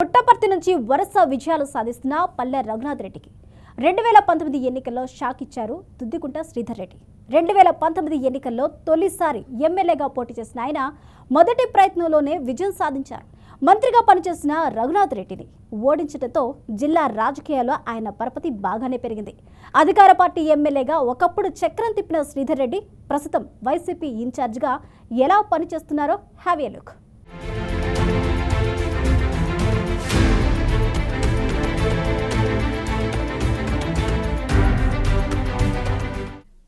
పుట్టపర్తి నుంచి వరుస విజయాలు సాధిస్తున్న పల్లె రఘునాథ్ రెడ్డికి 2019 ఎన్నికల్లో షాక్ ఇచ్చారు దుద్దికుంట శ్రీధర్ రెడ్డి. 2019 ఎన్నికల్లో తొలిసారి ఎమ్మెల్యేగా పోటీ చేసిన ఆయన మొదటి ప్రయత్నంలోనే విజయం సాధించారు. మంత్రిగా పనిచేసిన రఘునాథ్ రెడ్డిని ఓడించడంతో జిల్లా రాజకీయాల్లో ఆయన పరపతి బాగానే పెరిగింది. అధికార పార్టీ ఎమ్మెల్యేగా ఒకప్పుడు చక్రం తిప్పిన శ్రీధర్ రెడ్డి ప్రస్తుతం వైసీపీ ఇన్ఛార్జిగా ఎలా పనిచేస్తున్నారో హ్యావ్ ఎ లుక్.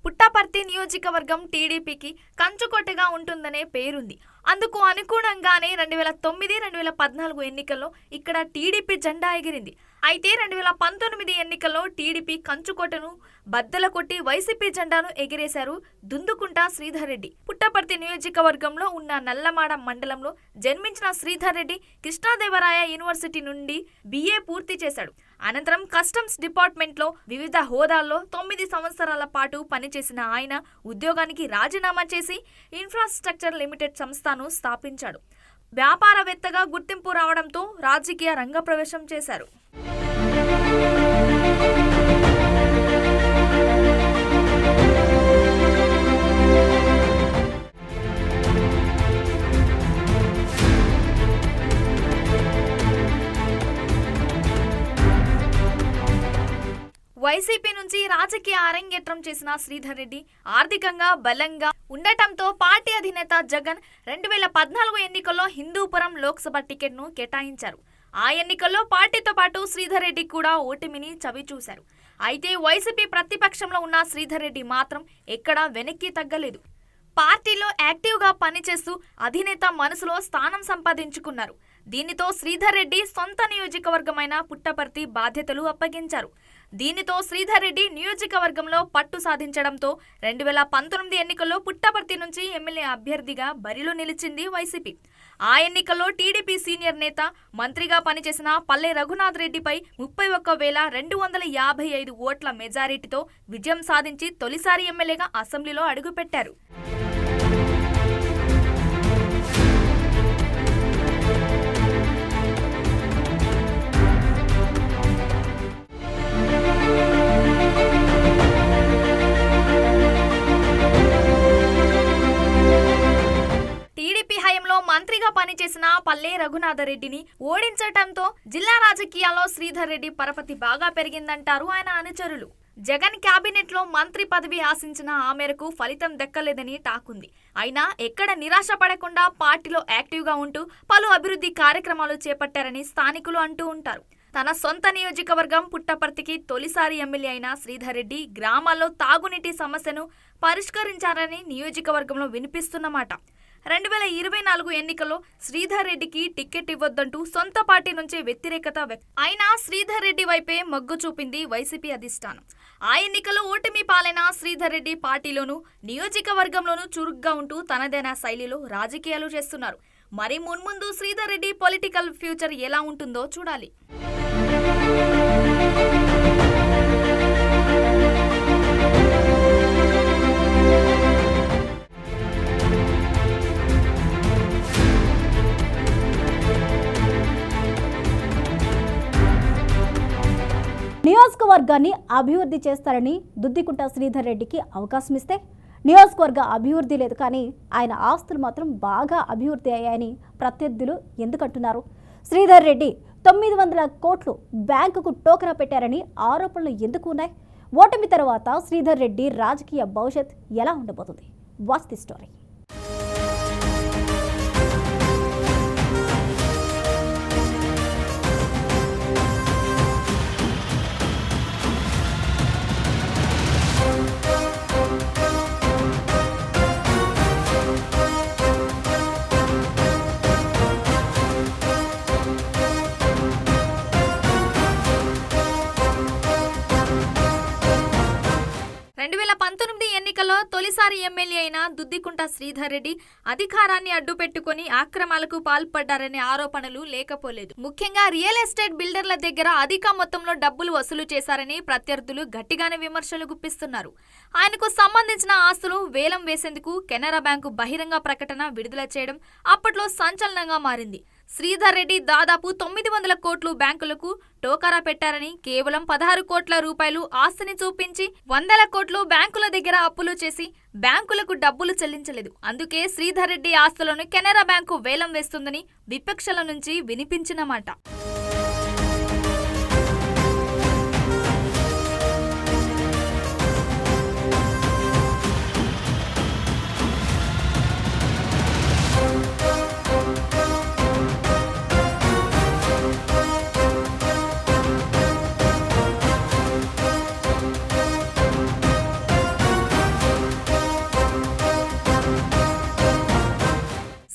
పుట్టపర్తి నియోజకవర్గం టీడీపీకి కంచుకొట్టగా ఉంటుందనే పేరుంది. అందుకు అనుగుణంగానే 2009-2014 ఎన్నికల్లో ఇక్కడ టీడీపీ జెండా ఎగిరింది. అయితే 2019 ఎన్నికల్లో టీడీపీ కంచుకోటను బద్దల కొట్టి వైసీపీ జెండాను ఎగిరేశారు దుందుకుంట శ్రీధర్ రెడ్డి. పుట్టపర్తి నియోజకవర్గంలో ఉన్న నల్లమాడ మండలంలో జన్మించిన శ్రీధర్ రెడ్డి కృష్ణదేవరాయ యూనివర్సిటీ నుండి BA పూర్తి చేశాడు. అనంతరం కస్టమ్స్ డిపార్ట్మెంట్లో వివిధ హోదాల్లో 9 సంవత్సరాల పాటు పనిచేసిన ఆయన ఉద్యోగానికి రాజీనామా చేసి ఇన్ఫ్రాస్ట్రక్చర్ లిమిటెడ్ సంస్థను స్థాపించాడు. వ్యాపారవేత్తగా గుర్తింపు రావడంతో రాజకీయ రంగప్రవేశం చేశారు. వైసీపీ నుంచి రాజకీయ అరంగేట్రం చేసిన శ్రీధర్ రెడ్డి ఆర్థికంగా బలంగా ఉండటంతో పార్టీ అధినేత జగన్ 2014 ఎన్నికల్లో హిందూపురం లోక్సభ టికెట్ను కేటాయించారు. ఆ ఎన్నికల్లో పార్టీతో పాటు శ్రీధర్ రెడ్డి కూడా ఓటమిని చవిచూశారు. అయితే వైసీపీ ప్రతిపక్షంలో ఉన్న శ్రీధర్ రెడ్డి మాత్రం ఎక్కడా వెనక్కి తగ్గలేదు. పార్టీలో యాక్టివ్గా పనిచేస్తూ అధినేత మనసులో స్థానం సంపాదించుకున్నారు. దీనితో శ్రీధర్ రెడ్డి సొంత నియోజకవర్గమైన పుట్టపర్తి బాధ్యతలు అప్పగించారు. దీనితో శ్రీధర్ రెడ్డి నియోజకవర్గంలో పట్టు సాధించడంతో 2019 ఎన్నికల్లో పుట్టపర్తి నుంచి ఎమ్మెల్యే అభ్యర్థిగా బరిలో నిలిచింది వైసీపీ. ఆ ఎన్నికల్లో టీడీపీ సీనియర్ నేత మంత్రిగా పనిచేసిన పల్లె రఘునాథ్ రెడ్డిపై 31,255 ఓట్ల మెజారిటీతో విజయం సాధించి తొలిసారి ఎమ్మెల్యేగా అసెంబ్లీలో అడుగుపెట్టారు. టీడీపీ హయాంలో మంత్రిగా పనిచేసిన పల్లె రఘునాథ రెడ్డిని ఓడించడంతో జిల్లా రాజకీయాల్లో శ్రీధర్ రెడ్డి పరపతి బాగా పెరిగిందంటారు ఆయన అనుచరులు. జగన్ క్యాబినెట్ లో మంత్రి పదవి ఆశించిన ఆ మేరకు ఫలితం దక్కలేదని టాకుంది. అయినా ఎక్కడ నిరాశ పడకుండా పార్టీలో యాక్టివ్ గా ఉంటూ పలు అభివృద్ధి కార్యక్రమాలు చేపట్టారని స్థానికులు అంటూ ఉంటారు. తన సొంత నియోజకవర్గం పుట్టపర్తికి తొలిసారి ఎమ్మెల్యే అయిన శ్రీధర్ రెడ్డి గ్రామాల్లో తాగునీటి సమస్యను పరిష్కరించారని నియోజకవర్గంలో వినిపిస్తున్నమాట. 2024 ఎన్నికల్లో శ్రీధర్ రెడ్డికి టికెట్ ఇవ్వొద్దంటూ సొంత పార్టీ నుంచి వ్యతిరేకత అయినా శ్రీధర్ రెడ్డి వైపే మొగ్గు చూపింది వైసీపీ అధిష్టానం. ఆ ఎన్నికల్లో ఓటమి పాలైన శ్రీధర్ రెడ్డి పార్టీలోనూ నియోజకవర్గంలోనూ చురుగ్గా ఉంటూ తనదైన శైలిలో రాజకీయాలు చేస్తున్నారు. మరి మున్ముందు శ్రీధర్ రెడ్డి పొలిటికల్ ఫ్యూచర్ ఎలా ఉంటుందో చూడాలి. నియోజకవర్గాన్ని అభివృద్ధి చేస్తారని దుద్దికుంట శ్రీధర్ రెడ్డికి అవకాశం ఇస్తే నియోజకవర్గ అభివృద్ధి లేదు, కానీ ఆయన ఆస్తులు మాత్రం బాగా అభివృద్ధి అయ్యాయని ప్రత్యర్థులు ఎందుకంటున్నారు? శ్రీధర్ రెడ్డి 900 కోట్లు బ్యాంకుకు టోకరా పెట్టారని ఆరోపణలు ఎందుకు ఉన్నాయి? ఓటమి తర్వాత శ్రీధర్ రెడ్డి రాజకీయ భవిష్యత్ ఎలా ఉండబోతుంది? Watch the story. ఎన్నికల్లో తొలిసారి ఎమ్మెల్యే అయిన దుద్దికుంట శ్రీధర్ రెడ్డి అధికారాన్ని అడ్డుపెట్టుకుని ఆక్రమణలకు పాల్పడ్డారనే ఆరోపణలు లేకపోలేదు. ముఖ్యంగా రియల్ ఎస్టేట్ బిల్డర్ల దగ్గర అధిక మొత్తంలో డబ్బులు వసూలు చేశారని ప్రత్యర్థులు గట్టిగానే విమర్శలు గుప్పిస్తున్నారు. ఆయనకు సంబంధించిన ఆస్తులు వేలం వేసేందుకు కెనరా బ్యాంకు బహిరంగ ప్రకటన విడుదల చేయడం అప్పట్లో సంచలనంగా మారింది. శ్రీధర్ రెడ్డి దాదాపు 900 కోట్లు బ్యాంకులకు టోకరా పెట్టారని, కేవలం 16 కోట్ల రూపాయలు ఆస్తిని చూపించి 100 కోట్లు బ్యాంకుల దగ్గర అప్పులు చేసి బ్యాంకులకు డబ్బులు చెల్లించలేదు. అందుకే శ్రీధర్ రెడ్డి ఆస్తులను కెనరా బ్యాంకు వేలం వేస్తుందని విపక్షాల నుంచి వినిపించిన మాట.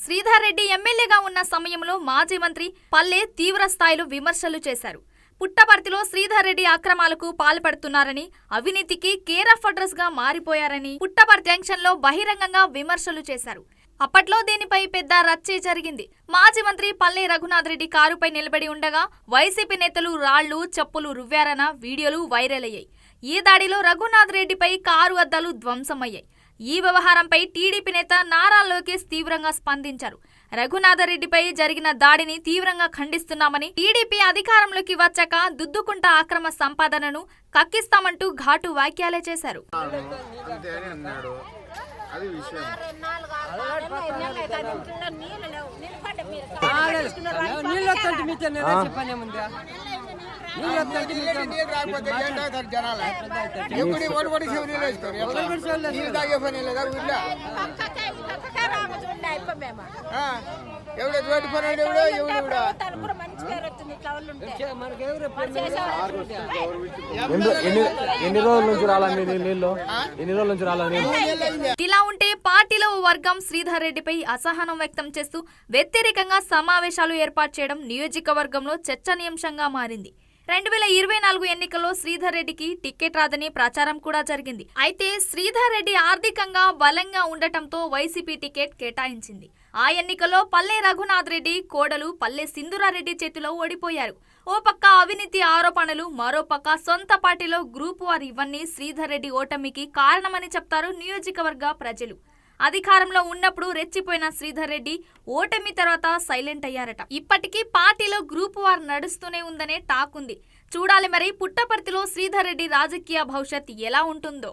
శ్రీధర్ రెడ్డి ఎమ్మెల్యేగా ఉన్న సమయంలో మాజీ మంత్రి పల్లె తీవ్ర స్థాయిలో విమర్శలు చేశారు. పుట్టపర్తిలో శ్రీధర్ రెడ్డి అక్రమాలకు పాల్పడుతున్నారని, అవినీతికి కేర్ ఆఫ్ అడ్రస్ గా మారిపోయారని పుట్టపర్తి జంక్షన్ లో బహిరంగంగా విమర్శలు చేశారు. అప్పట్లో దీనిపై పెద్ద రచ్చే జరిగింది. మాజీ మంత్రి పల్లె రఘునాథ్ రెడ్డి కారుపై నిలబడి ఉండగా వైసీపీ నేతలు రాళ్లు, చెప్పులు రువ్వారన్న వీడియోలు వైరల్ అయ్యాయి. ఈ దాడిలో రఘునాథ్ రెడ్డిపై కారు అద్దాలు ధ్వంసమయ్యాయి. ఈ వ్యవహారంపై టీడీపీ నేత నారా లోకేష్ తీవ్రంగా స్పందించారు. రఘునాథరెడ్డిపై జరిగిన దాడిని తీవ్రంగా ఖండిస్తున్నామని, టీడీపీ అధికారంలోకి వచ్చాక దుద్దుకుంట అక్రమ సంపాదనను కక్కిస్తామంటూ ఘాటు వ్యాఖ్యలే చేశారు. ఇలా ఉంటే పార్టీలో వర్గం శ్రీధర్ రెడ్డిపై అసహనం వ్యక్తం చేస్తూ వ్యతిరేకంగా సమావేశాలు ఏర్పాటు చేయడం నియోజకవర్గంలో చర్చనీయాంశంగా మారింది. 2024 ఎన్నికల్లో శ్రీధర్ రెడ్డికి టికెట్ రాదని ప్రచారం కూడా జరిగింది. అయితే శ్రీధర్ రెడ్డి ఆర్థికంగా బలంగా ఉండటంతో వైసీపీ టికెట్ కేటాయించింది. ఆ ఎన్నికల్లో పల్లె రఘునాథ్ రెడ్డి కోడలు పల్లె సింధూరారెడ్డి చేతిలో ఓడిపోయారు. ఓ పక్క అవినీతి ఆరోపణలు, మరో పక్క సొంత పార్టీలో గ్రూప్ వార్, ఇవన్నీ శ్రీధర్ రెడ్డి ఓటమికి కారణమని చెప్తారు నియోజకవర్గ ప్రజలు. అధికారంలో ఉన్నప్పుడు రెచ్చిపోయిన శ్రీధర్ రెడ్డి ఓటమి తర్వాత సైలెంట్ అయ్యారట. ఇప్పటికీ పార్టీలో గ్రూప్ వార్ నడుస్తూనే ఉందనే టాక్ ఉంది. చూడాలి మరి పుట్టపర్తిలో శ్రీధర్ రెడ్డి రాజకీయ భవిష్యత్ ఎలా ఉంటుందో.